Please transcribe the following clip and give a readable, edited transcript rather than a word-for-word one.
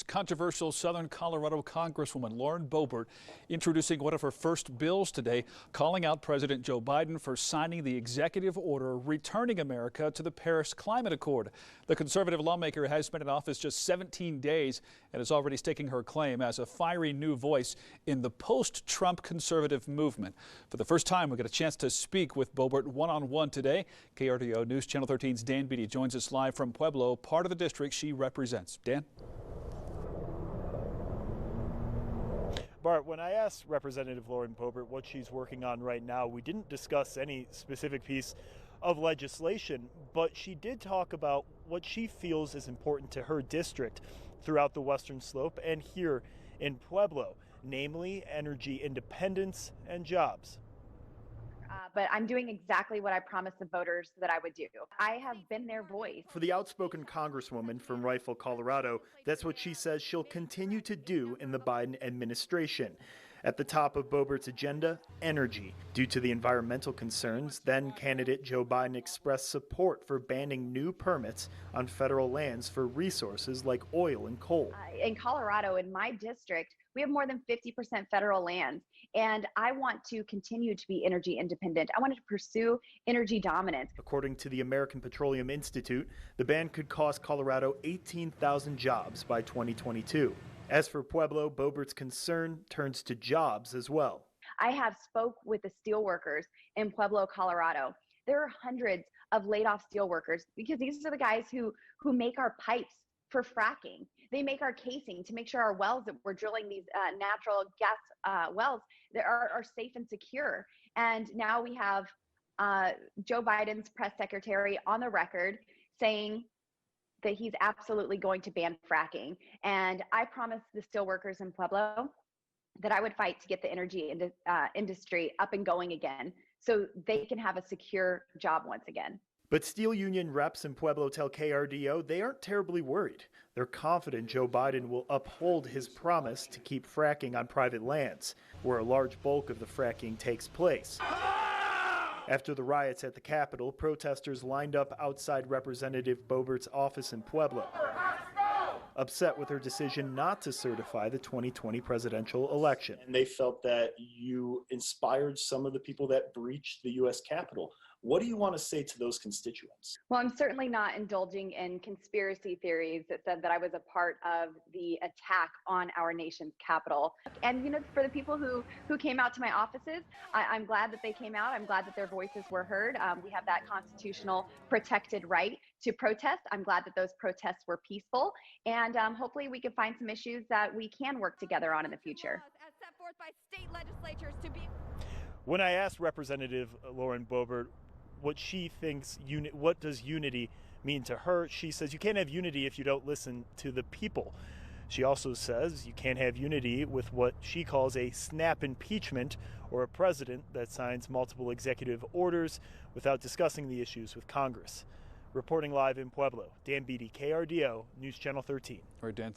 Controversial Southern Colorado Congresswoman Lauren Boebert introducing one of her first bills today, calling out President Joe Biden for signing the executive order returning America to the Paris Climate Accord. The conservative lawmaker has been in office just 17 days and is already staking her claim as a fiery new voice in the post-Trump conservative movement. For the first time, we get a chance to speak with Boebert one-on-one today. KRDO News Channel 13's Dan Beatty joins us live from Pueblo, part of the district she represents. Dan? Bart, when I asked Representative Lauren Boebert what she's working on right now, we didn't discuss any specific piece of legislation, but she did talk about what she feels is important to her district throughout the Western Slope and here in Pueblo, namely energy independence and jobs. But I'm doing exactly what I promised the voters that I would do. I have been their voice. For the outspoken Congresswoman from Rifle, Colorado, that's what she says she'll continue to do in the Biden administration. At the top of Boebert's agenda, energy. Due to the environmental concerns, then candidate Joe Biden expressed support for banning new permits on federal lands for resources like oil and coal. In Colorado, in my district, we have more than 50% federal lands, and I want to continue to be energy independent. I want to pursue energy dominance. According to the American Petroleum Institute, the ban could cost Colorado 18,000 jobs by 2022. As for Pueblo, Boebert's concern turns to jobs as well. I have spoke with the steelworkers in Pueblo, Colorado. There are hundreds of laid off steelworkers because these are the guys who make our pipes for fracking. They make our casing to make sure our wells that we're drilling, these natural gas wells, that are safe and secure. And now we have Joe Biden's press secretary on the record saying that he's absolutely going to ban fracking. And I promised the steelworkers in Pueblo that I would fight to get the energy industry up and going again so they can have a secure job once again. But steel union reps in Pueblo tell KRDO they aren't terribly worried. They're confident Joe Biden will uphold his promise to keep fracking on private lands, where a large bulk of the fracking takes place. After the riots at the Capitol, protesters lined up outside Representative Boebert's office in Pueblo, upset with her decision not to certify the 2020 presidential election. And they felt that you inspired some of the people that breached the U.S. Capitol. What do you want to say to those constituents? Well, I'm certainly not indulging in conspiracy theories that said that I was a part of the attack on our nation's capital. And, for the people who came out to my offices, I'm glad that they came out. I'm glad that their voices were heard. We have that constitutional protected right to protest. I'm glad that those protests were peaceful. And hopefully we can find some issues that we can work together on in the future. As set forth by state legislatures to be. When I asked Representative Lauren Boebert what she thinks, what does unity mean to her, she says you can't have unity if you don't listen to the people. She also says you can't have unity with what she calls a snap impeachment, or a president that signs multiple executive orders without discussing the issues with Congress. Reporting live in Pueblo, Dan Beatty, KRDO, News Channel 13. All right, Dan.